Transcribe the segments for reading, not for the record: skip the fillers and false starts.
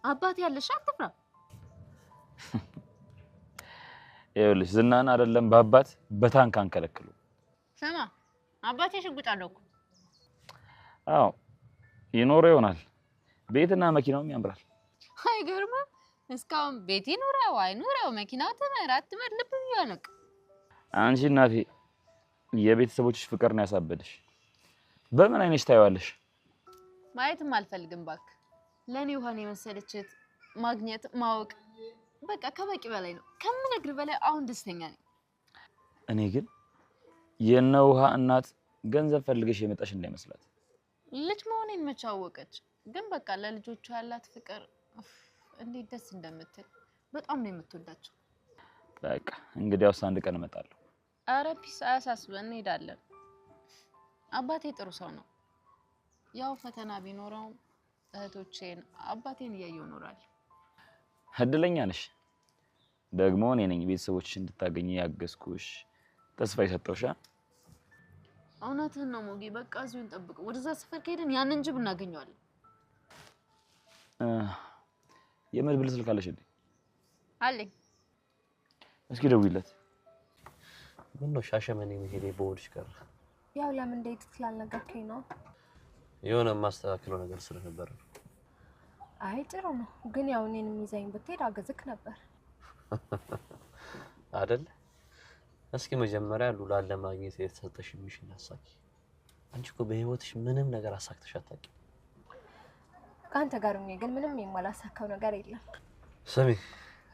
አባቴ ያለሽ አትፍራ ይኸውልሽ ዝናን አይደለም በአባት በታንክ አንከለክሉ ስማ አባቴ ሽጉጥ አለው አዎ ይኖር ይሆናል ቤትና መኪናውም ያምራል አይገርምም እስካሁን ቤት ይኖራው አይኖራው መኪናው ተመራት ልብ ይያለቅ አንቺ እናቴ የቤተሰቦችሽ ፍቅር ነው ያሳበደሽ በምን አይነሽ ታይዋለሽ ማየትም አልፈልግም ባክ ለኔ ውሃኔ መሰለችት ማግኘት ማወቅ በቃ ከበቂ በላይ ነው ከምነግር በላይ አሁን ደስተኛ ነኝ እኔ ግን የነውሃ እናት ገንዘብ ፈልገሽ የመጣሽ እንዳይመስላት ልጅ መሆኔን መቻወቀች ግን በቃ ለልጆቿ ያላት ፍቅር እንዴት ደስ እንደምትል በጣም ነው የምትወዳቸው በቃ እንግዲያውስ አንድ ቀን እመጣለሁ አረ ፒስ አያሳስበን እንሄዳለን አባቴ ጥሩ ሰው ነው ያው ፈተና ቢኖረው እህቶቼን አባቴን እያየው ኖራል እድለኛ ነሽ ደግሞ እኔ ነኝ ቤተሰቦችሽ እንድታገኚ ያገዝኩሽ ተስፋ ይሰጠውሻ እውነትህን ነው ሞጌ በቃ እዚሁን ጠብቅ ወደዛ ሰፈር ከሄድን ያንን ጅብ እናገኘዋለን የመድብል ስልክ አለሽ እንዴ አለኝ እስኪ ደውይለት ምን ነው ሻሸመኔ መሄዴ በወድሽ ቀር ያው ለምን እንዴት ስላልነገርከኝ ነው የሆነ ማስተካከለው ነገር ስለነበር አይ ጥሩ ነው ግን ያው እኔንም ይዘኝ ብትሄድ አገዝክ ነበር አይደል እስኪ መጀመሪያ ሉላን ለማግኘት የተሰጠሽ ሚሽን አሳኪ አንቺ እኮ በህይወትሽ ምንም ነገር አሳክተሽ አታውቂ ካንተ ጋር ነው ግን ምንም የማላሳካው ነገር የለም ስሚ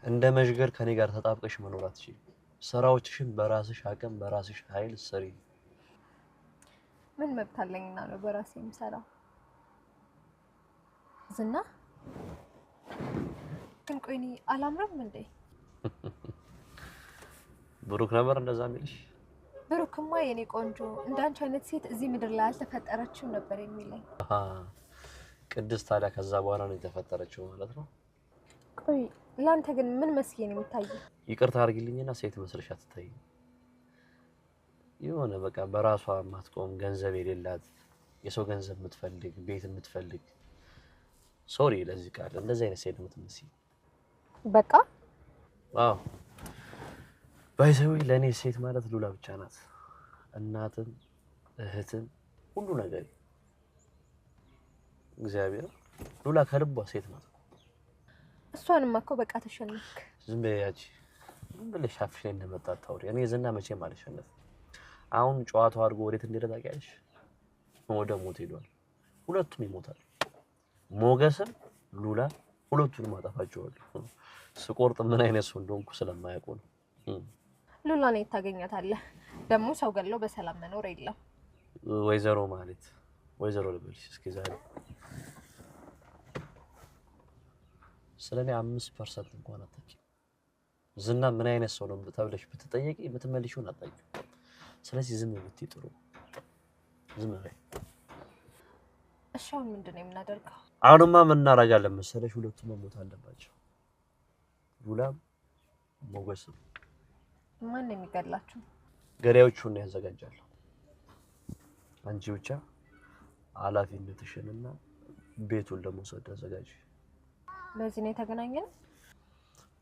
እንደ መሽገር ከኔ ጋር ተጣብቀሽ መኖር አትችይ ስራዎችሽን በራስሽ አቅም በራስሽ ኃይል ስሪ ምን መብት አለኝና ነው በራሴ የምሰራው ዝና ግን ቆይኒ አላምረም እንዴ ብሩክ ነበር እንደዛ የሚልሽ ብሩክማ የኔ ቆንጆ እንዳንቺ አይነት ሴት እዚህ ምድር ላይ አልተፈጠረችም ነበር የሚለኝ ቅድስት ታዲያ ከዛ በኋላ ነው የተፈጠረችው ማለት ነው ቆይ ላንተ ግን ምን መስዬ ነው የምታየው ይቅርታ አድርጊልኝና ሴት መስለሽ አትታይ የሆነ በቃ በራሷ ማትቆም ገንዘብ የሌላት የሰው ገንዘብ የምትፈልግ ቤት የምትፈልግ ሶሪ ለዚህ ቃል እንደዚህ አይነት ሴት የምትመስይ በቃ አዎ ባይዘው ለኔ ሴት ማለት ሉላ ብቻ ናት እናትም እህትም ሁሉ ነገር እግዚአብሔር ሉላ ከልቧ ሴት ናት እሷንም እኮ በቃ ተሸነፍክ ዝም በያጂ ምን ብለሽ አፍሽ ላይ እንደመጣ ታውሪ እኔ ዝና መቼም አልሸነፍ አሁን ጨዋታው አድርጎ ወዴት እንደሄደ ታውቂያለሽ ወደ ሞት ሄዷል ሁለቱም ይሞታል ሞገስም ሉላ ሁለቱንም አጠፋቸዋለሁ ስቆርጥ ምን አይነት ሰው እንደሆንኩ ስለማያውቁ ነው ሉላ ነው ታገኛታለህ ደግሞ ሰው ገለው በሰላም መኖር የለም ወይዘሮ ማለት ወይዘሮ ልበልሽ እስኪ ዛሬ ስለኔ 5% እንኳን አታውቂ ዝና ምን አይነት ሰው ነው ተብለሽ ብትጠየቂ የምትመልሺውን አታውቂ ስለዚህ ዝም ብትይ ጥሩ ዝም በይ እሺ አሁን ምንድነው የምናደርገው አሁንማ ምን እናደርጋለን መሰለሽ ሁለቱም መሞት አለባቸው ሉላም ሞገስም ማን ነው የሚገድላችሁ ገዳዮቹን ያዘጋጃሉ አንቺ ብቻ ኃላፊነትሽንና ቤቱን ለመውሰድ አዘጋጂ ለዚህ ነው የተገናኘነው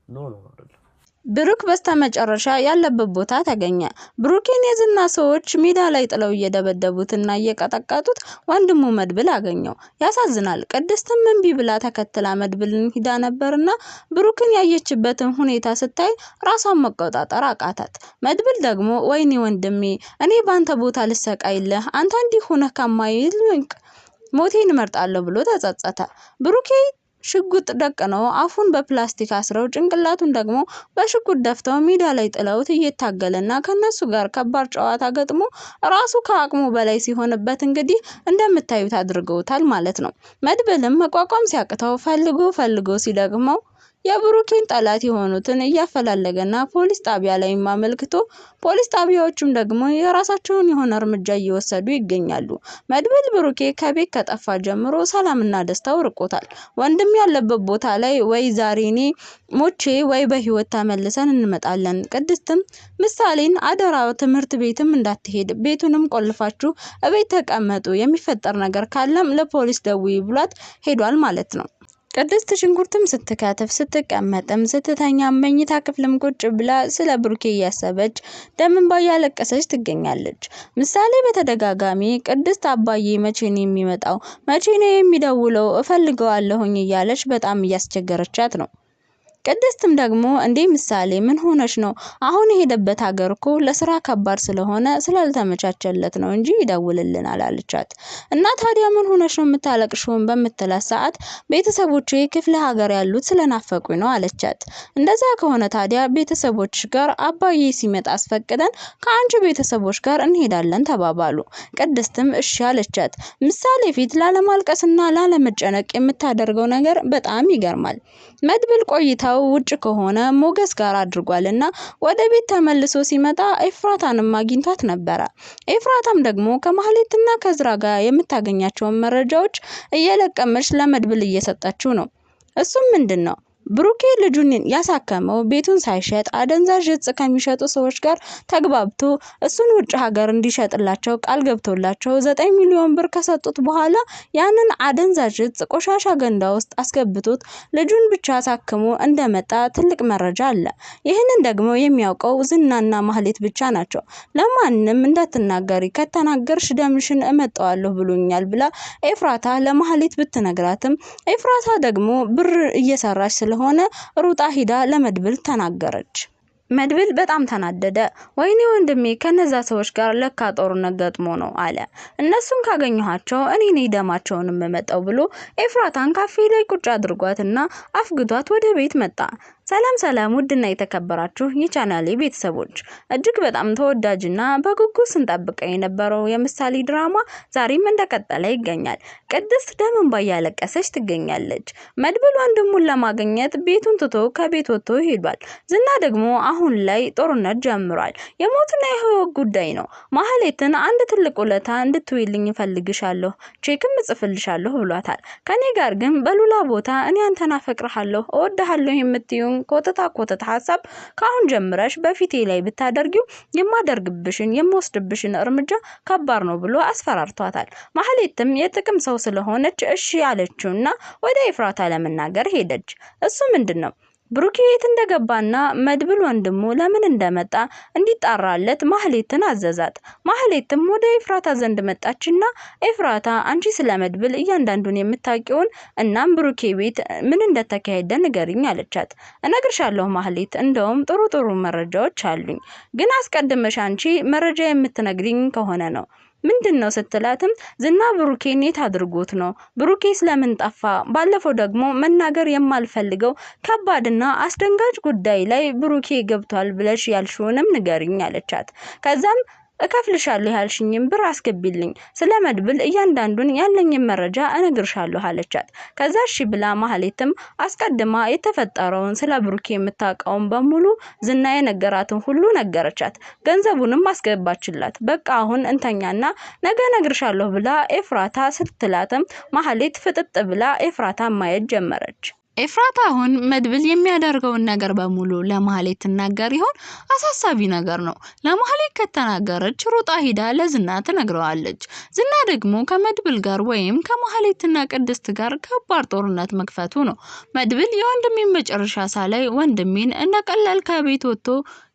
ኖ አይደለም ብሩክ በስተመጨረሻ ያለበት ቦታ ተገኘ ብሩክን የዝና ሰዎች ሜዳ ላይ ጥለው እየደበደቡትና እየቀጠቀጡት ወንድሙ መድብል አገኘው ያሳዝናል ቅድስትም እንቢ ብላ ተከትላ መድብልን ሂዳ ነበርና ብሩክን ያየችበትን ሁኔታ ስታይ ራሷን መቆጣጠር አቃታት መድብል ደግሞ ወይኔ ወንድሜ እኔ ባንተ ቦታ ልሰቃይልህ አንተ እንዲህ ሆነህ ከማይልንቅ ሞቴን እመርጣለሁ ብሎ ተጸጸተ ብሩክ ሽጉጥ ደቀነው አፉን በፕላስቲክ አስረው ጭንቅላቱን ደግሞ በሽጉጥ ደፍተው ሜዳ ላይ ጥለውት እየታገለና ከነሱ ጋር ከባድ ጨዋታ ገጥሞ ራሱ ከአቅሙ በላይ ሲሆንበት እንግዲህ እንደምታዩት አድርገውታል ማለት ነው መድብልም መቋቋም ሲያቅተው ፈልጎ ሲደግመው የብሩክን ጠላት የሆኑትን እያፈላለገና ፖሊስ ጣቢያ ላይ ማመልክቶ ፖሊስ ጣቢያዎችም ደግሞ የራሳቸውን የሆነ እርምጃ እየወሰዱ ይገኛሉ መድብል ብሩክ ከቤት ከጠፋ ጀምሮ ሰላምና ደስታው ርቆታል ወንድም ያለበት ቦታ ላይ ወይ ዛሬኔ ሞቼ ወይ በህይወት ተመልሰን እንመጣለን ቅድስትም ምሳሌን አደራ ትምህርት ቤትም እንዳትሄድ ቤቱንም ቆልፋችሁ እቤት ተቀመጡ የሚፈጠር ነገር ካለም ለፖሊስ ደውይ ብሏት ሄዷል ማለት ነው ቅድስት ሽንኩርትም ስትከትፍ ስትቀመጥም ስትተኛ መኝታ ክፍልም ቁጭ ብላ ስለ ብሩኬ እያሰበች ደም እንባ እያለቀሰች ትገኛለች። ምሳሌ በተደጋጋሚ ቅድስት አባዬ መቼ ነው የሚመጣው? መቼ ነው የሚደውለው? እፈልገዋለሁኝ እያለች በጣም እያስቸገረቻት ነው። ቅድስትም ደግሞ እንዴ ምሳሌ ምን ሆነሽ ነው? አሁን የሄደበት ሀገር እኮ ለስራ ከባድ ስለሆነ ስላልተመቻቸለት ነው እንጂ ይደውልልናል አለቻት። እና ታዲያ ምን ሆነሽ ነው የምታለቅሽውን በምትላት ሰዓት ቤተሰቦቼ ክፍለ ሀገር ያሉት ስለናፈቁኝ ነው አለቻት። እንደዛ ከሆነ ታዲያ ቤተሰቦች ጋር አባዬ ሲመጣ አስፈቅደን ከአንቺ ቤተሰቦች ጋር እንሄዳለን ተባባሉ። ቅድስትም እሺ አለቻት። ምሳሌ ፊት ላለማልቀስና ላለመጨነቅ የምታደርገው ነገር በጣም ይገርማል። መድብል ቆይታው ውጭ ከሆነ ሞገስ ጋር አድርጓልና ወደ ቤት ተመልሶ ሲመጣ ኤፍራታንም አግኝቷት ነበር። ኤፍራታም ደግሞ ከማህሌትና ከዝራ ጋር የምታገኛቸውን መረጃዎች እየለቀመች ለመድብል እየሰጠችው ነው። እሱም ምንድነው ብሩኬ ልጁን ያሳከመው ቤቱን ሳይሸጥ አደንዛዥ እጽ ከሚሸጡ ሰዎች ጋር ተግባብቶ እሱን ውጭ ሀገር እንዲሸጥላቸው ቃል ገብቶላቸው 9 ሚሊዮን ብር ከሰጡት በኋላ ያንን አደንዛዥ እጽ ቆሻሻ ገንዳ ውስጥ አስገብቶት ልጁን ብቻ አሳክሞ እንደመጣ ትልቅ መረጃ አለ። ይህንን ደግሞ የሚያውቀው ዝናና ማህሌት ብቻ ናቸው። ለማንም እንዳትናገሪ ከተናገርሽ ደምሽን እመጣዋለሁ ብሎኛል ብላ ኤፍራታ ለማህሌት ብትነግራትም ኤፍራታ ደግሞ ብር እየሰራች ሆነ ሩጣ ሂዳ ለመድብል ተናገረች። መድብል በጣም ተናደደ። ወይኔ ወንድሜ ከነዛ ሰዎች ጋር ለካ ጦርነት ገጥሞ ነው አለ። እነሱን ካገኘኋቸው እኔ ነኝ ደማቸውን መመጣው ብሎ ኤፍራታን ካፌ ላይ ቁጭ አድርጓትና አፍግቷት ወደ ቤት መጣ። ሰላም ውድና የተከበራችሁ የቻናሌ ቤተሰቦች እጅግ በጣም ተወዳጅና በጉጉት ስንጠብቀው የነበረው የምሳሌ ድራማ ዛሬም እንደቀጠለ ይገኛል። ቅድስት ደም እንባ እያለቀሰች ትገኛለች። መድብል ወንድሙን ለማግኘት ቤቱን ትቶ ከቤት ወጥቶ ሄዷል። ዝና ደግሞ አሁን ላይ ጦርነት ጀምሯል። የሞትና የህይወት ጉዳይ ነው። ማህሌትን አንድ ትልቅ ውለታ እንድትውይልኝ ፈልግሻለሁ፣ ቼክም እጽፍልሻለሁ ብሏታል። ከኔ ጋር ግን በሉላ ቦታ እኔ አንተን አፈቅርሃለሁ እወድሃለሁ የምትዩን ኮተታ ሐሳብ ካሁን ጀምረሽ በፊቴ ላይ ብታደርጊው የማደርግብሽን የምወስድብሽን እርምጃ ከባድ ነው ብሎ አስፈራርቷታል። ማህሌትም የጥቅም ሰው ስለሆነች እሺ ያለችውና ወደ ኤፍራታ ለመናገር ሄደች። እሱ ምንድነው ብሩኬ የት እንደገባና መድብል ወንድሙ ለምን እንደመጣ እንዲጣራለት ማህሌትን አዘዛት። ማህሌትም ወደ ኤፍራታ ዘንድ መጣችና ኤፍራታ አንቺ ስለመድብል እያንዳንዱን የምታውቂውን እናም ብሩኬ ቤት ምን እንደተካሄደ ንገሪኝ አለቻት። እነግርሻለሁ ማህሌት፣ እንደውም ጥሩ መረጃዎች አሉኝ፣ ግን አስቀድመሽ አንቺ መረጃ የምትነግሪኝ ከሆነ ነው። ምንድነው ስትላትም ዝና ብሩኬን የት አድርጎት ነው? ብሩኬ ስለምን ጠፋ? ባለፈው ደግሞ መናገር የማልፈልገው ከባድና አስደንጋጭ ጉዳይ ላይ ብሩኬ ገብቷል ብለሽ ያልሽውንም ንገሪኝ አለቻት። ከዛም እከፍልሻለሁ ያልሽኝም ብር አስገቢልኝ፣ ስለመድብል እያንዳንዱን ያለኝን መረጃ እነግርሻለሁ አለቻት። ከዛ እሺ ብላ ማህሌትም አስቀድማ የተፈጠረውን ስለ ብሩኬ የምታውቀውን በሙሉ ዝና የነገራትን ሁሉ ነገረቻት። ገንዘቡንም አስገባችላት። በቃ አሁን እንተኛና ነገ እነግርሻለሁ ብላ ኤፍራታ ስትላትም ማህሌት ፍጥጥ ብላ ኤፍራታ ማየት ጀመረች። ኤፍራታ አሁን መድብል የሚያደርገውን ነገር በሙሉ ለማህሌት ትናገር ይሆን? አሳሳቢ ነገር ነው። ለማህሌት ከተናገረች ሩጣ ሂዳ ለዝና ትነግረዋለች። ዝና ደግሞ ከመድብል ጋር ወይም ከማህሌትና ቅድስት ጋር ከባድ ጦርነት መክፈቱ ነው። መድብል የወንድሜን መጨረሻ ሳላይ ወንድሜን እንደቀላል ከቤት ወጥቶ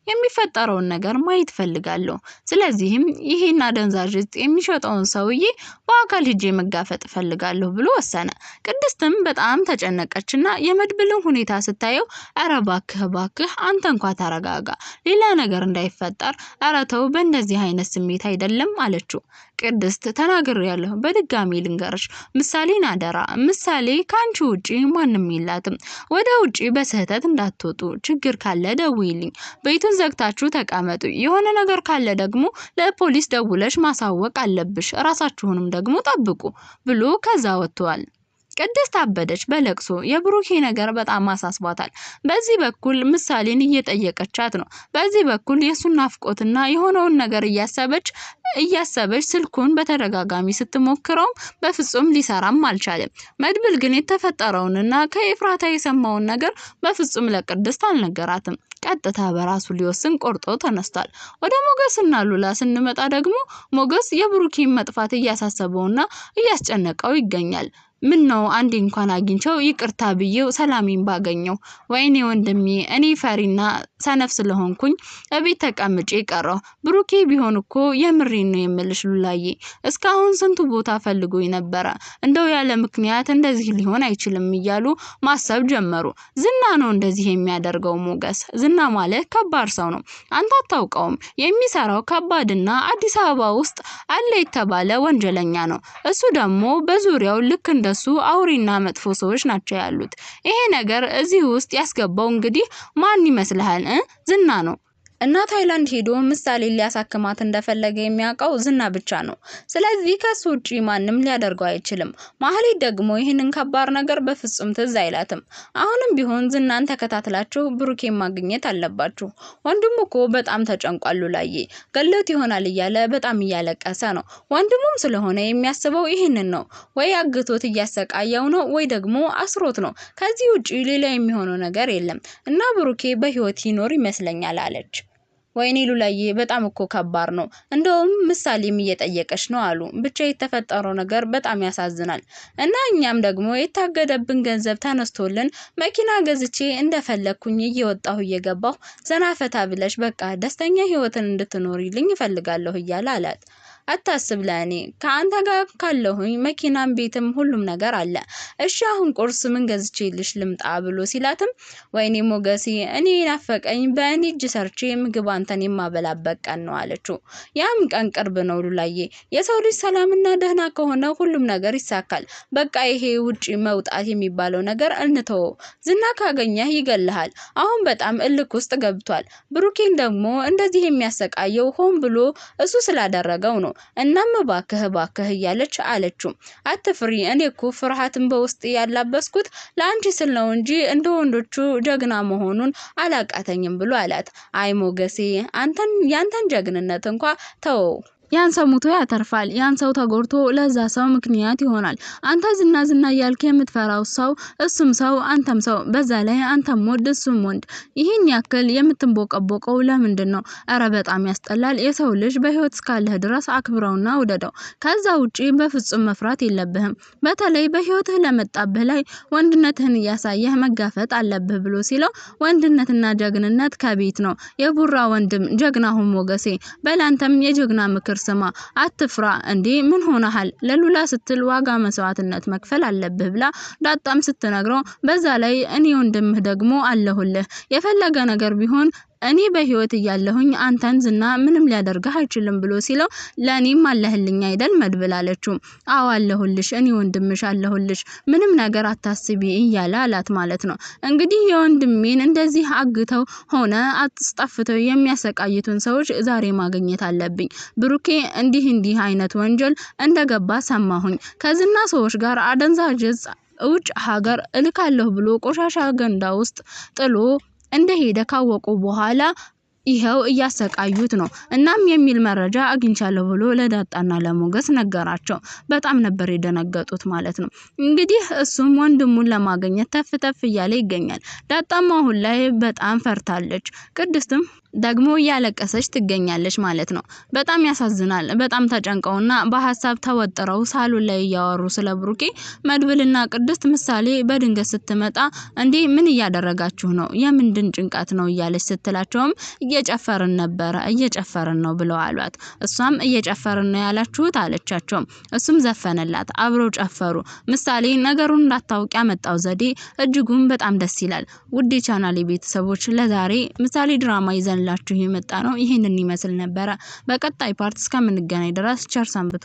የሚፈጠረውን ነገር ማየት ፈልጋለሁ። ስለዚህም ይሄን አደንዛዥ እጽ የሚሸጠውን ሰውዬ በአካል ሄጄ መጋፈጥ ፈልጋለሁ ብሎ ወሰነ። ቅድስትም በጣም ተጨነቀችና የመድብልን ሁኔታ ስታየው አረ ባክህ አንተ እንኳን ተረጋጋ፣ ሌላ ነገር እንዳይፈጠር አረ ተው፣ በእንደዚህ አይነት ስሜት አይደለም አለችው። ቅድስት ተናግሬያለሁ፣ በድጋሚ ልንገርሽ፣ ምሳሌን አደራ፣ ምሳሌ ካንቺ ውጪ ማንም የላትም። ወደ ውጪ በስህተት እንዳትወጡ፣ ችግር ካለ ደውይልኝ፣ ቤቱን ዘግታችሁ ተቀመጡ፣ የሆነ ነገር ካለ ደግሞ ለፖሊስ ደውለሽ ማሳወቅ አለብሽ፣ ራሳችሁንም ደግሞ ጠብቁ ብሎ ከዛ ወጥቷል። ቅድስት አበደች በለቅሶ። የብሩኬ ነገር በጣም አሳስቧታል። በዚህ በኩል ምሳሌን እየጠየቀቻት ነው፣ በዚህ በኩል የሱን ናፍቆትና የሆነውን ነገር እያሰበች ስልኩን በተደጋጋሚ ስትሞክረው በፍጹም ሊሰራም አልቻለም። መድብል ግን የተፈጠረውንና ከኤፍራታ የሰማውን ነገር በፍጹም ለቅድስት አልነገራትም። ቀጥታ በራሱ ሊወስን ቆርጦ ተነስቷል። ወደ ሞገስና ሉላ ስንመጣ ደግሞ ሞገስ የብሩኬን መጥፋት እያሳሰበውና እያስጨነቀው ይገኛል። ምን ነው አንዴ እንኳን አግኝቸው ይቅርታ ብዬው ሰላሜን ባገኘው። ወይኔ ወንድሜ እኔ ፈሪና ሰነፍ ስለሆንኩኝ እቤት ተቀምጬ ቀረው። ብሩኬ ቢሆን እኮ የምሬን ነው የምልሽ ሉላዬ፣ እስካሁን ስንቱ ቦታ ፈልጎኝ ነበረ። እንደው ያለ ምክንያት እንደዚህ ሊሆን አይችልም እያሉ ማሰብ ጀመሩ። ዝና ነው እንደዚህ የሚያደርገው ሞገስ። ዝና ማለት ከባድ ሰው ነው። አንተ አታውቀውም። የሚሰራው ከባድና አዲስ አበባ ውስጥ አለ የተባለ ወንጀለኛ ነው። እሱ ደግሞ በዙሪያው ልክ እንደሱ አውሬና መጥፎ ሰዎች ናቸው ያሉት። ይሄ ነገር እዚህ ውስጥ ያስገባው እንግዲህ ማን ይመስልሃል? ዝና ነው። እና ታይላንድ ሄዶ ምሳሌ ሊያሳክማት እንደፈለገ የሚያውቀው ዝና ብቻ ነው። ስለዚህ ከሱ ውጪ ማንም ሊያደርገው አይችልም። ማህሌት ደግሞ ይህንን ከባድ ነገር በፍጹም ትዝ አይላትም። አሁንም ቢሆን ዝናን ተከታትላችሁ ብሩኬን ማግኘት አለባችሁ። ወንድሙ እኮ በጣም ተጨንቋል ሉላዬ፣ ገሎት ይሆናል እያለ በጣም እያለቀሰ ነው። ወንድሙም ስለሆነ የሚያስበው ይህንን ነው። ወይ አግቶት እያሰቃየው ነው፣ ወይ ደግሞ አስሮት ነው። ከዚህ ውጪ ሌላ የሚሆነው ነገር የለም እና ብሩኬ በህይወት ይኖር ይመስለኛል አለች። ወይኔ ሉላዬ በጣም እኮ ከባድ ነው። እንደውም ምሳሌም እየጠየቀች ነው አሉ። ብቻ የተፈጠረው ነገር በጣም ያሳዝናል። እና እኛም ደግሞ የታገደብን ገንዘብ ተነስቶልን መኪና ገዝቼ እንደፈለኩኝ እየወጣሁ እየገባሁ ዘና ፈታ ብለሽ በቃ ደስተኛ ህይወትን እንድትኖሪልኝ እፈልጋለሁ እያለ አላት። አታስብ፣ ለኔ ከአንተ ጋር ካለሁኝ መኪናም ቤትም ሁሉም ነገር አለ። እሺ አሁን ቁርስ ምን ገዝቼልሽ ልምጣ ብሎ ሲላትም ወይኔ ሞገሴ እኔ ናፈቀኝ በእኔ እጅ ሰርቼ ምግብ አንተን የማበላበት ቀን ነው አለችው። ያም ቀን ቅርብ ነው ሉላዬ። የሰው ልጅ ሰላምና ደህና ከሆነ ሁሉም ነገር ይሳካል። በቃ ይሄ ውጪ መውጣት የሚባለው ነገር እንተው። ዝና ካገኘህ ይገልሃል። አሁን በጣም እልክ ውስጥ ገብቷል። ብሩኬን ደግሞ እንደዚህ የሚያሰቃየው ሆን ብሎ እሱ ስላደረገው ነው። እናም ባክህ እያለች አለችው። አትፍሪ፣ እኔ እኮ ፍርሃትን በውስጥ ያላበስኩት ለአንቺ ስል ነው እንጂ እንደ ወንዶቹ ጀግና መሆኑን አላቃተኝም ብሎ አላት። አይ ሞገሴ ያንተን ጀግንነት እንኳን ተወው። ያን ሰው ሙቶ ያተርፋል። ያን ሰው ተጎርቶ ለዛ ሰው ምክንያት ይሆናል። አንተ ዝና እያልክ የምትፈራው ሰው እሱም ሰው አንተም ሰው፣ በዛ ላይ አንተም ወንድ እሱም ወንድ። ይህን ያክል የምትንቦቀቦቀው ለምንድን ነው? እረ በጣም ያስጠላል። የሰው ልጅ በህይወት እስካለህ ድረስ አክብረውና ውደደው። ከዛ ውጪ በፍጹም መፍራት የለብህም። በተለይ በህይወትህ ለመጣብህ ላይ ወንድነትህን እያሳየህ መጋፈጥ አለብህ ብሎ ሲለው ወንድነትና ጀግንነት ከቤት ነው። የቡራ ወንድም ጀግናሁ ሞገሴ፣ በላንተም የጀግና ምክር ስማ፣ አትፍራ። እንዴ ምን ሆነሃል? ለሉላ ስትል ዋጋ መስዋዕትነት መክፈል አለብህ ብላ ዳጣም ስትነግረው በዛ ላይ እኔ ወንድምህ ደግሞ አለሁልህ የፈለገ ነገር ቢሆን እኔ በህይወት እያለሁኝ አንተን ዝና ምንም ሊያደርግህ አይችልም ብሎ ሲለው ለኔም አለህልኝ አይደል መድብል አለችው። አዎ አለሁልሽ፣ እኔ ወንድምሽ አለሁልሽ፣ ምንም ነገር አታስቢ እያለ አላት ማለት ነው። እንግዲህ የወንድሜን እንደዚህ አግተው ሆነ አስጠፍተው የሚያሰቃዩትን ሰዎች ዛሬ ማግኘት አለብኝ። ብሩኬ እንዲህ አይነት ወንጀል እንደገባ ሰማሁኝ። ከዝና ሰዎች ጋር አደንዛዥ ውጭ ሀገር እልካለሁ ብሎ ቆሻሻ ገንዳ ውስጥ ጥሎ እንደሄደ ካወቁ በኋላ ይሄው እያሰቃዩት ነው። እናም የሚል መረጃ አግኝቻለሁ ብሎ ለዳጣና ለሞገስ ነገራቸው። በጣም ነበር የደነገጡት ማለት ነው። እንግዲህ እሱም ወንድሙን ለማግኘት ተፍ እያለ ይገኛል። ዳጣም አሁን ላይ በጣም ፈርታለች። ቅድስትም ደግሞ እያለቀሰች ትገኛለች ማለት ነው። በጣም ያሳዝናል። በጣም ተጨንቀውና በሐሳብ ተወጥረው ሳሎን ላይ እያወሩ ስለ ብሩኬ መድብልና ቅድስት ምሳሌ በድንገት ስትመጣ እንዴ ምን እያደረጋችሁ ነው? የምንድን ጭንቀት ነው እያለች ስትላቸውም እየጨፈርን ነው ብለው አሏት። እሷም እየጨፈርን ነው ያላችሁት አለቻቸው። እሱም ዘፈነላት። አብረው ጨፈሩ። ምሳሌ ነገሩን እንዳታውቅ ያመጣው ዘዴ እጅጉን በጣም ደስ ይላል። ውድ ቻናሌ ቤተሰቦች ለዛሬ ምሳሌ ድራማ ይዘንላችሁ የመጣ ነው ይሄንን ይመስል ነበር። በቀጣይ ፓርት እስከምንገናኝ ድረስ ቸር ሰንብቱ።